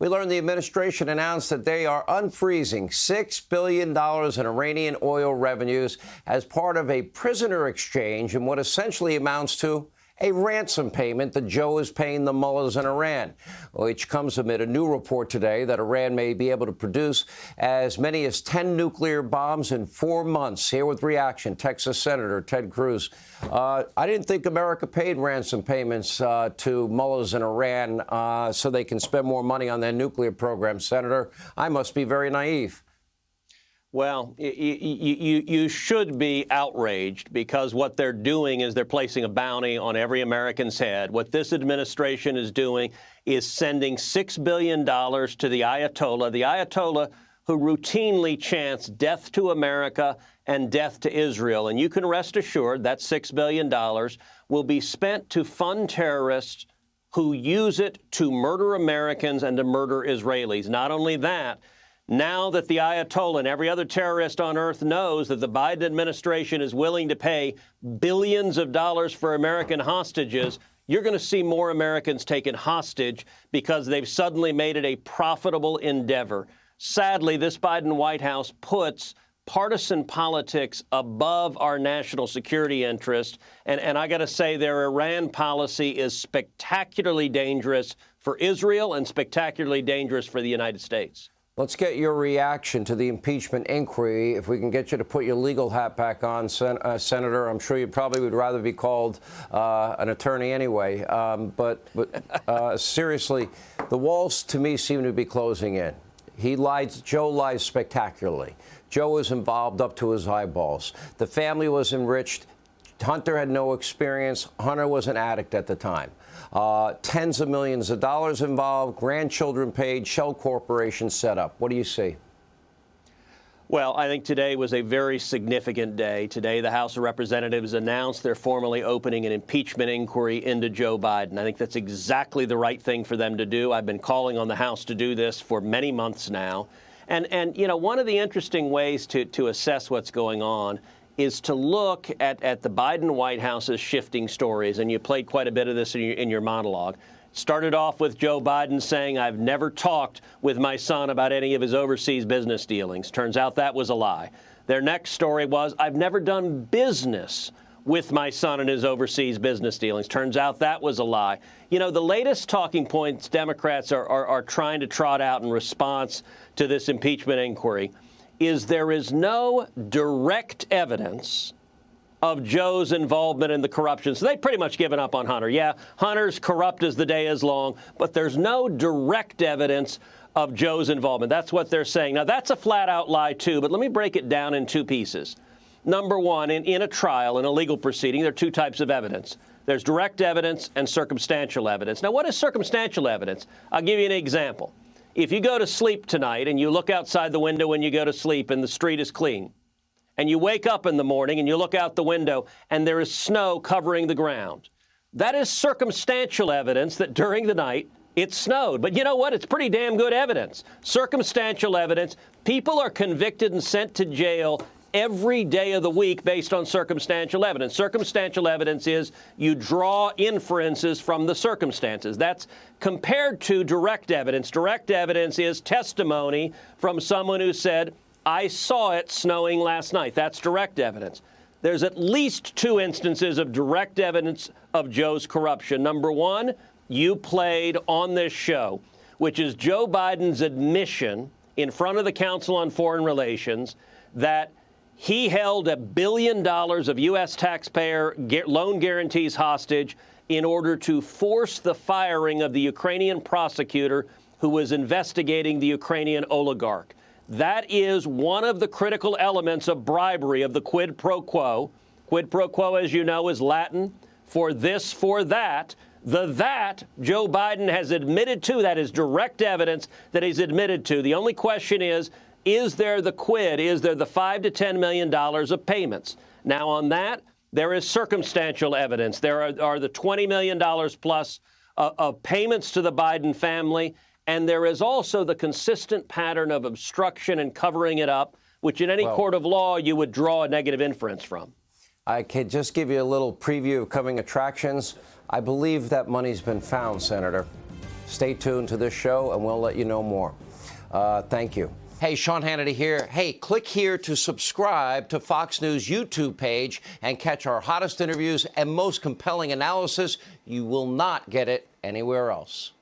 We learned the administration announced that they are unfreezing $6 billion in Iranian oil revenues as part of a prisoner exchange in what essentially amounts to a ransom payment that Joe is paying the mullahs in Iran, which comes amid a new report today that Iran may be able to produce as many as 10 nuclear bombs in 4 months. Here with reaction, Texas Senator Ted Cruz. I didn't think America paid ransom payments to mullahs in Iran so they can spend more money on their nuclear program. Senator, I must be very naive. Well, you should be outraged because what they're doing is they're placing a bounty on every American's head. What this administration is doing is sending $6 billion to the Ayatollah who routinely chants death to America and death to Israel. And you can rest assured that $6 billion will be spent to fund terrorists who use it to murder Americans and to murder Israelis. Not only that, now that the Ayatollah and every other terrorist on earth knows that the Biden administration is willing to pay billions of dollars for American hostages, you're going to see more Americans taken hostage because they've suddenly made it a profitable endeavor. Sadly, this Biden White House puts partisan politics above our national security interest. And I got to say, their Iran policy is spectacularly dangerous for Israel and spectacularly dangerous for the United States. Let's get your reaction to the impeachment inquiry. If we can get you to put your legal hat back on, Senator, I'm sure you probably would rather be called an attorney anyway. But seriously, the walls to me seem to be closing in. Joe lies spectacularly. Joe was involved up to his eyeballs. The family was enriched. Hunter had no experience. Hunter was an addict at the time. Tens of millions of dollars involved, grandchildren paid, shell corporations set up. What do you see? Well, I think today was a very significant day. Today, the House of Representatives announced they're formally opening an impeachment inquiry into Joe Biden. I think that's exactly the right thing for them to do. I've been calling on the House to do this for many months now. And you know, one of the interesting ways to assess what's going on is to look at the Biden White House's shifting stories. And you played quite a bit of this in your monologue. Started off with Joe Biden saying, I've never talked with my son about any of his overseas business dealings. Turns out that was a lie. Their next story was, I've never done business with my son and his overseas business dealings. Turns out that was a lie. You know, the latest talking points Democrats are trying to trot out in response to this impeachment inquiry is there is no direct evidence of Joe's involvement in the corruption. So they've pretty much given up on Hunter. Yeah, Hunter's corrupt as the day is long, but there's no direct evidence of Joe's involvement. That's what they're saying. Now, that's a flat-out lie, too, but let me break it down in two pieces. Number one, in a trial, in a legal proceeding, there are two types of evidence. There's direct evidence and circumstantial evidence. Now, what is circumstantial evidence? I'll give you an example. If you go to sleep tonight and you look outside the window when you go to sleep and the street is clean, and you wake up in the morning and you look out the window and there is snow covering the ground, that is circumstantial evidence that during the night it snowed. But you know what? It's pretty damn good evidence. Circumstantial evidence. People are convicted and sent to jail every day of the week based on circumstantial evidence. Circumstantial evidence is you draw inferences from the circumstances. That's compared to direct evidence. Direct evidence is testimony from someone who said, I saw it snowing last night. That's direct evidence. There's at least two instances of direct evidence of Joe's corruption. Number one, you played on this show, which is Joe Biden's admission in front of the Council on Foreign Relations that he held $1 billion of U.S. taxpayer loan guarantees hostage in order to force the firing of the Ukrainian prosecutor who was investigating the Ukrainian oligarch. That is one of the critical elements of bribery, of the quid pro quo. Quid pro quo, as you know, is Latin for this, for that. That Joe Biden has admitted to. That is direct evidence that he's admitted to. The only question is there the quid? Is there the $5 to $10 million of payments? Now, on that, there is circumstantial evidence. There are the $20 million plus of payments to the Biden family. And there is also the consistent pattern of obstruction and covering it up, which in any court of law you would draw a negative inference from. I can just give you a little preview of coming attractions. I believe that money's been found, Senator. Stay tuned to this show, and we'll let you know more. Thank you. Hey, Sean Hannity here. Hey, click here to subscribe to Fox News YouTube page and catch our hottest interviews and most compelling analysis. You will not get it anywhere else.